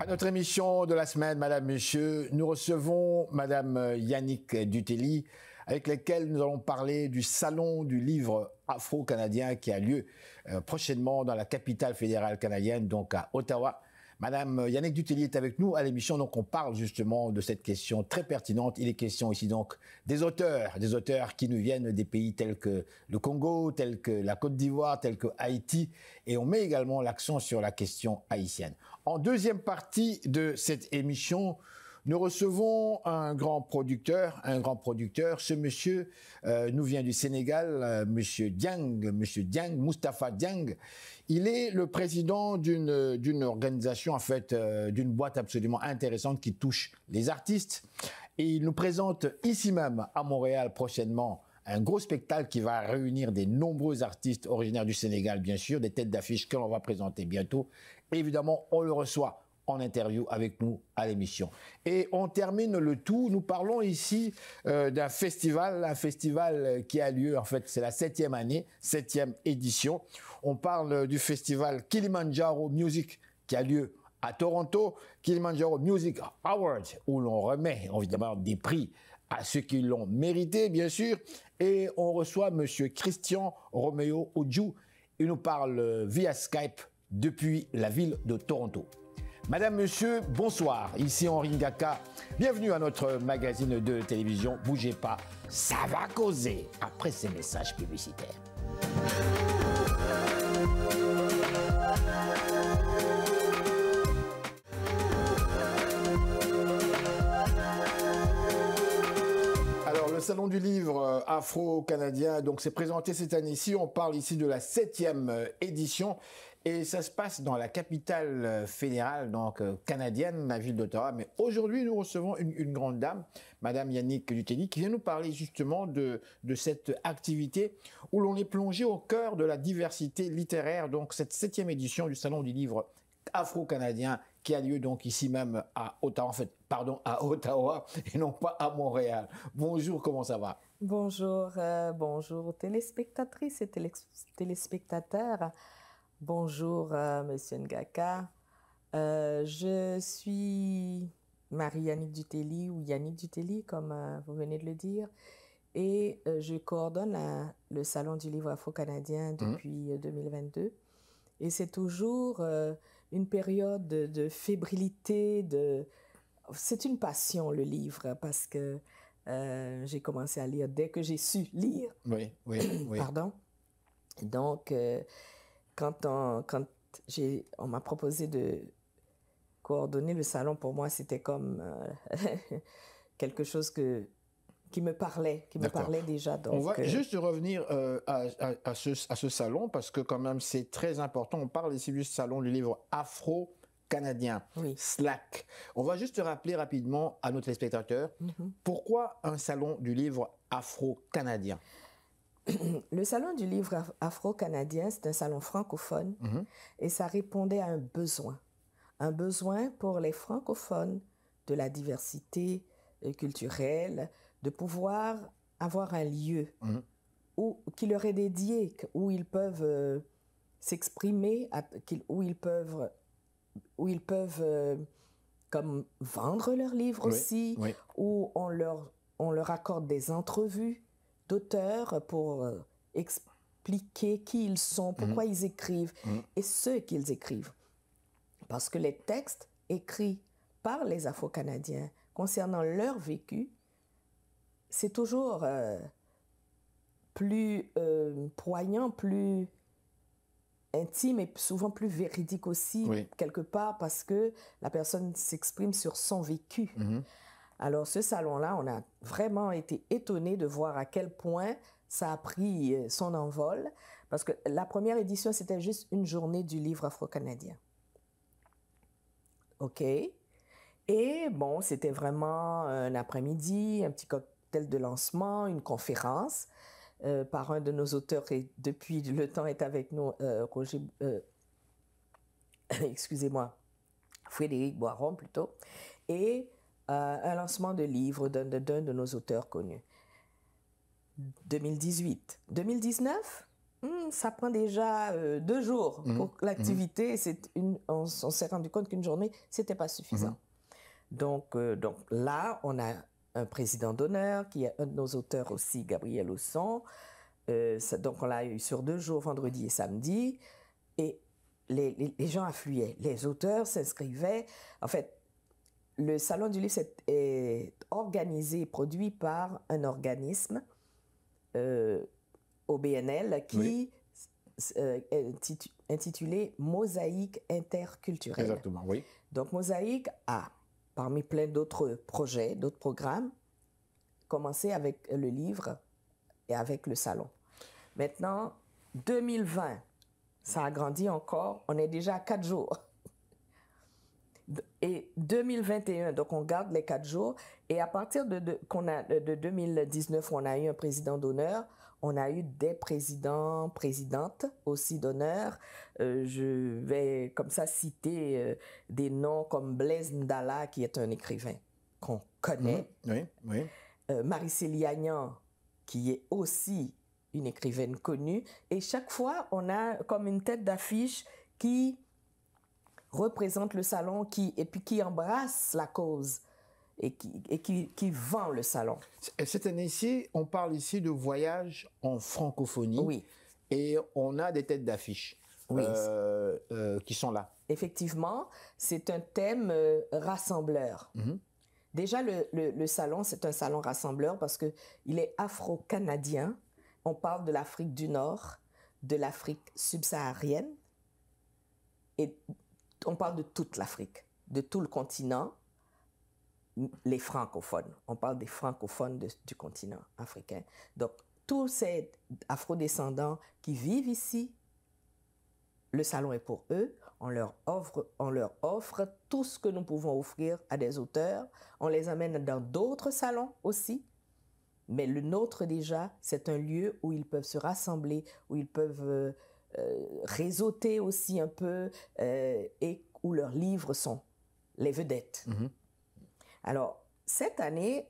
À notre émission de la semaine, Madame, Monsieur, nous recevons Madame Yannick Dutelli, avec laquelle nous allons parler du Salon du livre afro-canadien qui a lieu prochainement dans la capitale fédérale canadienne, donc à Ottawa. Madame Yannick Dutelli est avec nous à l'émission, donc on parle justement de cette question très pertinente. Il est question ici donc des auteurs qui nous viennent des pays tels que le Congo, tels que la Côte d'Ivoire, tels que Haïti, et on met également l'accent sur la question haïtienne. En deuxième partie de cette émission, nous recevons un grand producteur. Ce monsieur nous vient du Sénégal, monsieur Dieng, Moustapha Dieng. Il est le président d'une organisation, en fait, d'une boîte absolument intéressante qui touche les artistes. Et il nous présente ici même, à Montréal, prochainement, un gros spectacle qui va réunir des nombreux artistes originaires du Sénégal, bien sûr, des têtes d'affiche que l'on va présenter bientôt. Et évidemment, on le reçoit en interview avec nous à l'émission. Et on termine le tout. Nous parlons ici d'un festival, un festival qui a lieu, en fait, c'est la 7e année, 7e édition. On parle du festival Kilimanjaro Music qui a lieu à Toronto, Kilimanjaro Music Awards, où l'on remet évidemment des prix à ceux qui l'ont mérité, bien sûr. Et on reçoit monsieur Christian Romeo Odjou. Il nous parle via Skype depuis la ville de Toronto. Madame, monsieur, bonsoir. Ici Henri Ngaka. Bienvenue à notre magazine de télévision. Bougez pas, ça va causer après ces messages publicitaires. Alors, le Salon du livre afro-canadien, donc c'est présenté cette année-ci. On parle ici de la 7e édition. Et ça se passe dans la capitale fédérale, donc canadienne, la ville d'Ottawa. Mais aujourd'hui, nous recevons une grande dame, Madame Yannick Dutelli, qui vient nous parler justement de cette activité où l'on est plongé au cœur de la diversité littéraire. Donc cette 7e édition du Salon du livre afro-canadien qui a lieu donc ici même à Ottawa, en fait, pardon, à Ottawa et non pas à Montréal. Bonjour, comment ça va? Bonjour, bonjour téléspectatrices et téléspectateurs. Bonjour, Monsieur Ngaka. Je suis Marie-Yannick Dutelli, ou Yannick Dutelli, comme vous venez de le dire, et je coordonne le Salon du livre afro-canadien depuis 2022. Et c'est toujours une période de fébrilité, c'est une passion, le livre, parce que j'ai commencé à lire dès que j'ai su lire. Oui. Pardon. Donc, quand on m'a proposé de coordonner le salon, pour moi, c'était comme quelque chose qui me parlait déjà. Donc, on va juste revenir à ce salon, parce que quand même, c'est très important. On parle ici du Salon du livre afro-canadien, oui. SLAC. On va juste rappeler rapidement à nos téléspectateurs, pourquoi un Salon du livre afro-canadien? Le Salon du livre afro-canadien, c'est un salon francophone et ça répondait à un besoin pour les francophones de la diversité culturelle, de pouvoir avoir un lieu qui leur est dédié, où ils peuvent s'exprimer, où ils peuvent comme vendre leurs livres aussi, où on leur accorde des entrevues d'auteurs pour expliquer qui ils sont, pourquoi ils écrivent et ce qu'ils écrivent. Parce que les textes écrits par les Afro-Canadiens concernant leur vécu, c'est toujours plus poignant, plus intime et souvent plus véridique aussi, quelque part, parce que la personne s'exprime sur son vécu. Alors, ce salon-là, on a vraiment été étonnés de voir à quel point ça a pris son envol, parce que la première édition, c'était juste une journée du livre afro-canadien. OK. Et bon, c'était vraiment un après-midi, un petit cocktail de lancement, une conférence par un de nos auteurs, et depuis le temps est avec nous, Roger, excusez-moi, Frédéric Boiron plutôt, et un lancement de livre d'un de nos auteurs connus. 2018. 2019, Ça prend déjà 2 jours pour l'activité. On s'est rendu compte qu'une journée, c'était pas suffisant. Donc là, on a un président d'honneur qui est un de nos auteurs aussi, Gabriel Osson. Donc on l'a eu sur 2 jours, vendredi et samedi. Et les gens affluaient. Les auteurs s'inscrivaient. En fait, le Salon du livre est organisé et produit par un organisme au BNL qui est intitulé Mosaïque interculturelle. Exactement, oui. Donc Mosaïque a, parmi plein d'autres projets, d'autres programmes, commencé avec le livre et avec le salon. Maintenant, 2020, ça a grandi encore. On est déjà à 4 jours. Et 2021, donc on garde les 4 jours. Et à partir de 2019, où on a eu un président d'honneur, on a eu des présidents, présidentes aussi d'honneur. Je vais comme ça citer des noms comme Blaise Ndala, qui est un écrivain qu'on connaît. Oui, oui. Marie-Célie Agnan, qui est aussi une écrivaine connue. Et chaque fois, on a comme une tête d'affiche qui représente le salon et puis qui embrasse la cause et qui vend le salon. Cette année-ci, on parle ici de voyage en francophonie. Oui. Et on a des têtes d'affiche qui sont là. Effectivement, c'est un thème rassembleur. Déjà, le salon, c'est un salon rassembleur parce qu'il est afro-canadien. On parle de l'Afrique du Nord, de l'Afrique subsaharienne et on parle de toute l'Afrique, de tout le continent, les francophones. On parle des francophones du continent africain. Donc, tous ces afrodescendants qui vivent ici, le salon est pour eux. On leur offre tout ce que nous pouvons offrir à des auteurs. On les amène dans d'autres salons aussi. Mais le nôtre, déjà, c'est un lieu où ils peuvent se rassembler, où ils peuvent réseauter aussi un peu et où leurs livres sont les vedettes. Alors, cette année,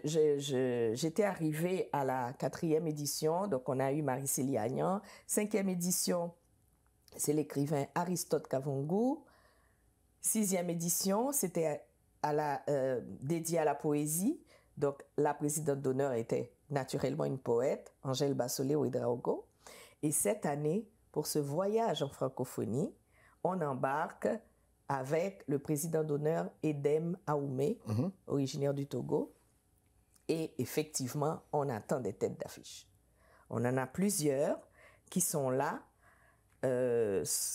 j'étais arrivée à la 4e édition, donc on a eu Marie-Célie Agnan. 5e édition, c'est l'écrivain Aristote Kavungu. 6e édition, c'était dédié à la poésie. Donc, la présidente d'honneur était naturellement une poète, Angèle Bassolé Ouedraogo. Et cette année, pour ce voyage en francophonie, on embarque avec le président d'honneur Edem Aoumé, originaire du Togo. Et effectivement, on attend des têtes d'affiche. On en a plusieurs qui sont là,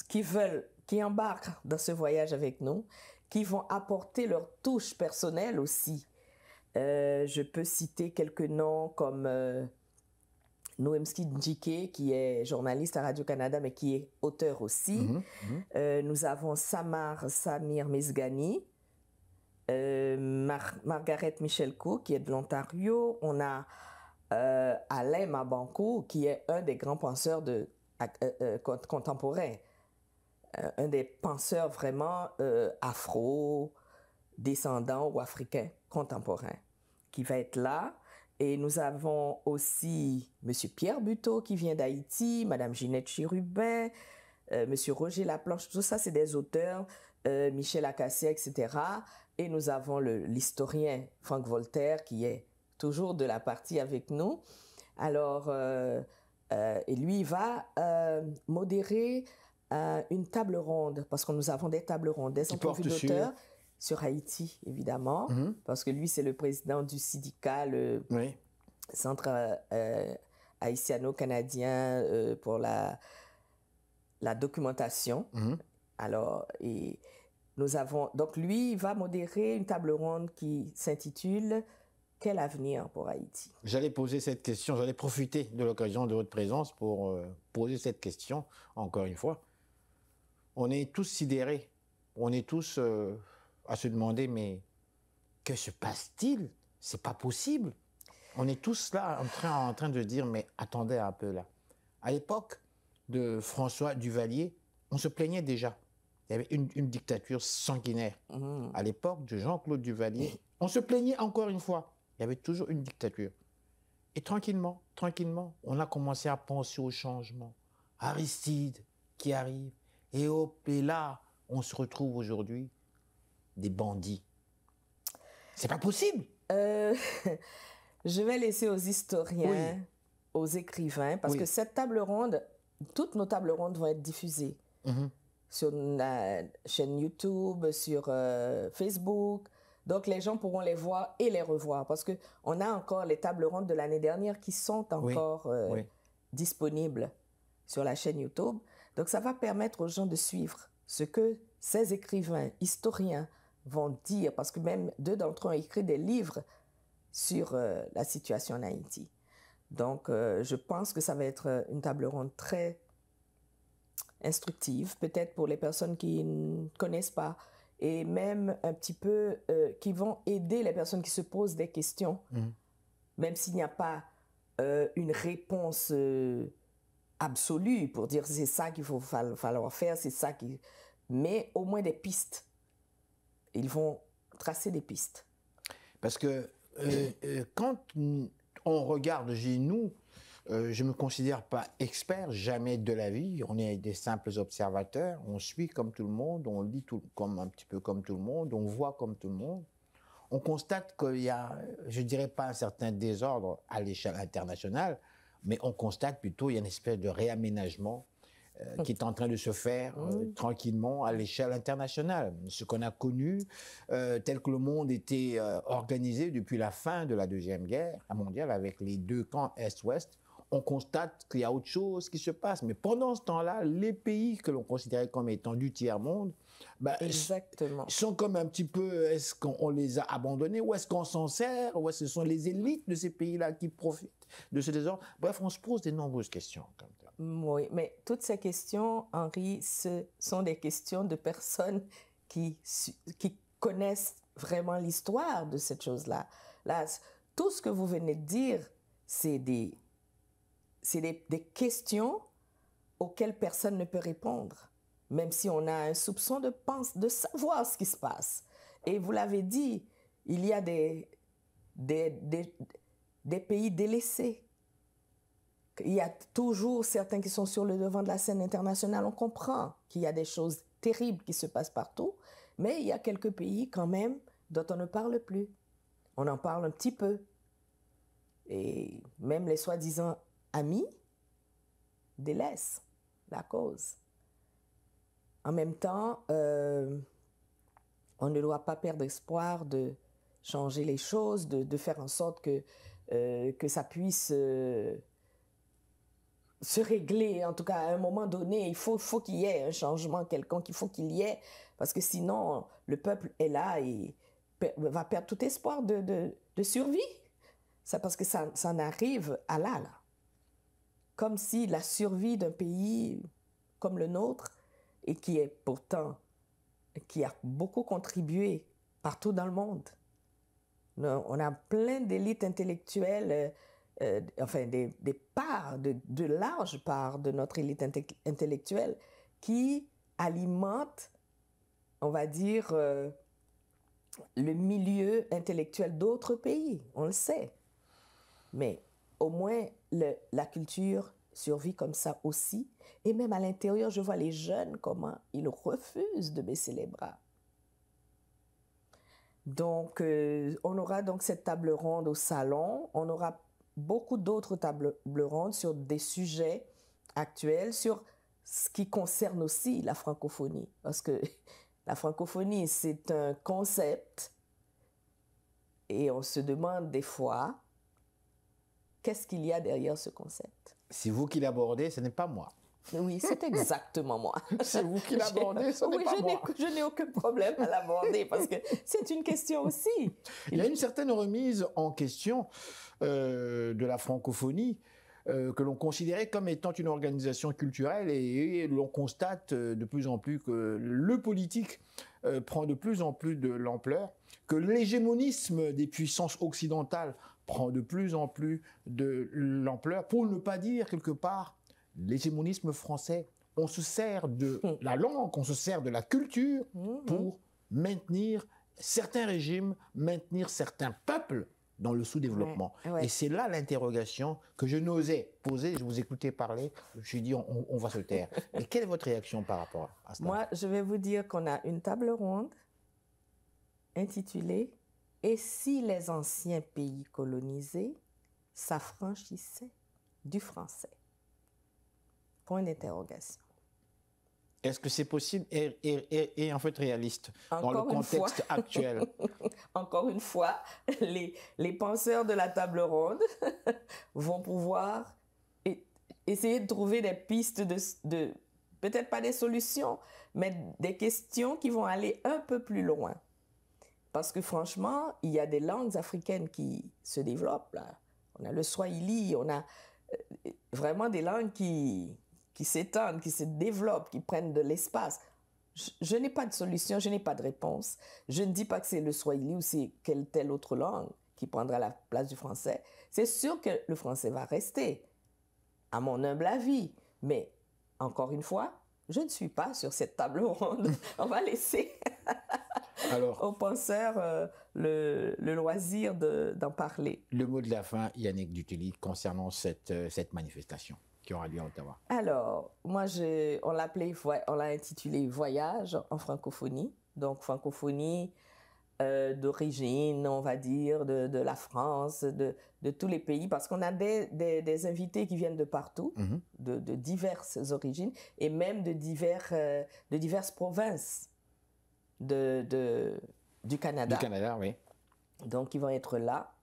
qui embarquent dans ce voyage avec nous, qui vont apporter leur touche personnelle aussi. Je peux citer quelques noms comme Noemski Njike, qui est journaliste à Radio-Canada, mais qui est auteur aussi. Nous avons Samir Mesgani, Margaret Michelko, qui est de l'Ontario. On a Alain Mabankou, qui est un des grands penseurs contemporains, un des penseurs vraiment afro-descendants ou africains contemporains, qui va être là. Et nous avons aussi M. Pierre Buteau qui vient d'Haïti, Mme Ginette Chirubin, M. Roger Laplanche, tout ça c'est des auteurs, Michel Acacia, etc. Et nous avons l'historien Franck Voltaire qui est toujours de la partie avec nous. Alors, et lui, il va modérer une table ronde, parce que nous avons des tables rondes, des entrevues d'auteurs sur Haïti, évidemment, parce que lui, c'est le président du syndicat, le Centre haïtiano-canadien pour la documentation. Alors, et nous avons... Donc, lui, il va modérer une table ronde qui s'intitule « Quel avenir pour Haïti ?» J'allais poser cette question, j'allais profiter de l'occasion de votre présence pour poser cette question, encore une fois. On est tous sidérés, on est tous à se demander, mais que se passe-t-il? C'est pas possible. On est tous là en train de dire, mais attendez un peu là. À l'époque de François Duvalier, on se plaignait déjà. Il y avait une dictature sanguinaire. À l'époque de Jean-Claude Duvalier, on se plaignait encore une fois. Il y avait toujours une dictature. Et tranquillement, on a commencé à penser au changement. Aristide qui arrive, et hop, et là, on se retrouve aujourd'hui des bandits. C'est pas possible. Je vais laisser aux historiens, Oui. aux écrivains, parce Oui. que cette table ronde, toutes nos tables rondes vont être diffusées sur la chaîne YouTube, sur Facebook. Donc, les gens pourront les voir et les revoir, parce qu'on a encore les tables rondes de l'année dernière qui sont encore disponibles sur la chaîne YouTube. Donc, ça va permettre aux gens de suivre ce que ces écrivains, historiens vont dire, parce que même 2 d'entre eux ont écrit des livres sur la situation en Haïti. Donc, je pense que ça va être une table ronde très instructive, peut-être pour les personnes qui ne connaissent pas, et même un petit peu qui vont aider les personnes qui se posent des questions, même s'il n'y a pas une réponse absolue pour dire c'est ça qu'il faut falloir faire, c'est ça qui... Mais au moins des pistes. Ils vont tracer des pistes. Parce que quand on regarde chez nous, je ne me considère pas expert, jamais de la vie. On est des simples observateurs. On suit comme tout le monde, on lit comme un petit peu comme tout le monde, on voit comme tout le monde. On constate qu'il y a, je ne dirais pas un certain désordre à l'échelle internationale, mais on constate plutôt qu'il y a une espèce de réaménagement qui est en train de se faire tranquillement à l'échelle internationale. Ce qu'on a connu, tel que le monde était organisé depuis la fin de la Deuxième Guerre mondiale, avec les 2 camps Est-Ouest, on constate qu'il y a autre chose qui se passe. Mais pendant ce temps-là, les pays que l'on considérait comme étant du tiers-monde, sont comme un petit peu, est-ce qu'on les a abandonnés, ou est-ce qu'on s'en sert, ou est-ce que ce sont les élites de ces pays-là qui profitent de ce désordre? Bref, on se pose de nombreuses questions comme ça. Oui, mais toutes ces questions, Henri, ce sont des questions de personnes qui connaissent vraiment l'histoire de cette chose-là. Là, tout ce que vous venez de dire, c'est des questions auxquelles personne ne peut répondre, même si on a un soupçon de savoir ce qui se passe. Et vous l'avez dit, il y a des pays délaissés. Il y a toujours certains qui sont sur le devant de la scène internationale. On comprend qu'il y a des choses terribles qui se passent partout, mais il y a quelques pays quand même dont on ne parle plus. On en parle un petit peu. Et même les soi-disant amis délaissent la cause. En même temps, on ne doit pas perdre espoir de changer les choses, de faire en sorte que ça puisse se régler. En tout cas, à un moment donné, il faut qu'il y ait un changement quelconque, il faut qu'il y ait, parce que sinon, le peuple est là et va perdre tout espoir de survie. Ça, parce que ça en arrive à là. Comme si la survie d'un pays comme le nôtre, et qui est pourtant, qui a beaucoup contribué partout dans le monde. On a plein d'élites intellectuelles, enfin des parts, de larges parts de notre élite intellectuelle qui alimentent, on va dire, le milieu intellectuel d'autres pays, on le sait. Mais au moins, la culture survit comme ça aussi. Et même à l'intérieur, je vois les jeunes, comment ils refusent de baisser les bras. Donc, on aura donc cette table ronde au salon. On aura beaucoup d'autres tables rondes sur des sujets actuels, sur ce qui concerne aussi la francophonie. Parce que la francophonie, c'est un concept. Et on se demande des fois, qu'est-ce qu'il y a derrière ce concept? C'est vous qui l'abordez, ce n'est pas moi. Oui, c'est exactement moi. C'est vous qui l'abordez, ce n'est pas moi. Oui, je n'ai aucun problème à l'aborder parce que c'est une question aussi. Il y a une certaine remise en question de la francophonie que l'on considérait comme étant une organisation culturelle et l'on constate de plus en plus que le politique prend de plus en plus de l'ampleur, que l'hégémonisme des puissances occidentales prend de plus en plus de l'ampleur, pour ne pas dire quelque part l'hégémonisme français. On se sert de la langue, on se sert de la culture pour maintenir certains régimes, maintenir certains peuples dans le sous-développement. Ouais. Et c'est là l'interrogation que je n'osais poser. Je vous écoutais parler, je me suis dit, on va se taire. Mais quelle est votre réaction par rapport à cela? Moi, je vais vous dire qu'on a une table ronde intitulée « Et si les anciens pays colonisés s'affranchissaient du français ?» Point d'interrogation. Est-ce que c'est possible et en fait réaliste dans le contexte actuel? Encore une fois, les penseurs de la table ronde vont pouvoir essayer de trouver des pistes de peut-être pas des solutions, mais des questions qui vont aller un peu plus loin. Parce que franchement, il y a des langues africaines qui se développent, là. On a le swahili, on a vraiment des langues qui s'étendent, qui se développent, qui prennent de l'espace. Je n'ai pas de solution, je n'ai pas de réponse. Je ne dis pas que c'est le swahili ou c'est telle autre langue qui prendra la place du français. C'est sûr que le français va rester, à mon humble avis. Mais, encore une fois, je ne suis pas sur cette table ronde. On va laisser aux penseurs le loisir d'en parler. Le mot de la fin, Yannick Duthély, concernant cette manifestation qui aura lieu à Ottawa. Alors, moi, on l'a intitulé « Voyage en francophonie ». Donc, francophonie d'origine, on va dire, de la France, de tous les pays, parce qu'on a des invités qui viennent de partout, de diverses origines, et même de diverses provinces du Canada. Du Canada, oui. Donc, ils vont être là.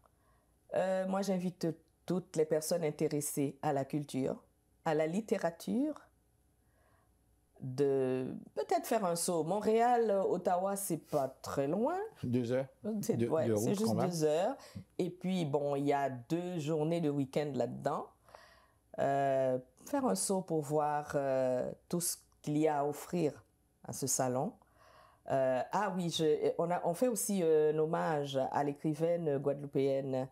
Moi, j'invite toutes les personnes intéressées à la culture, à la littérature, de peut-être faire un saut. Montréal, Ottawa, c'est pas très loin. 2 heures. C'est juste 2 heures. Et puis, bon, il y a 2 journées de week-end là-dedans. Faire un saut pour voir tout ce qu'il y a à offrir à ce salon. On fait aussi un hommage à l'écrivaine guadeloupéenne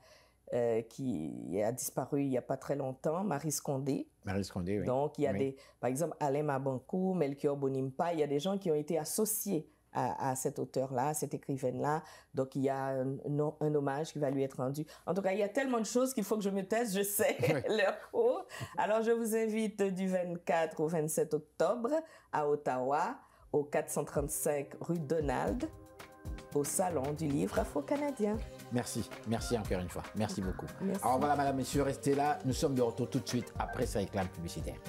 qui a disparu il n'y a pas très longtemps, Marie Scondé. Marie Scondé, oui. Donc, il y a par exemple, Alain Mabankou, Melchior Bonimpa, il y a des gens qui ont été associés à cet auteur-là, à cette écrivaine-là. Donc, il y a un hommage qui va lui être rendu. En tout cas, il y a tellement de choses qu'il faut que je me taise, je sais leur cours. Alors, je vous invite du 24 au 27 octobre à Ottawa, au 435 rue Donald, au Salon du livre afro-canadien. Merci encore une fois. Merci beaucoup. Merci. Alors voilà, madame, messieurs, restez là. Nous sommes de retour tout de suite après ces réclames publicitaires.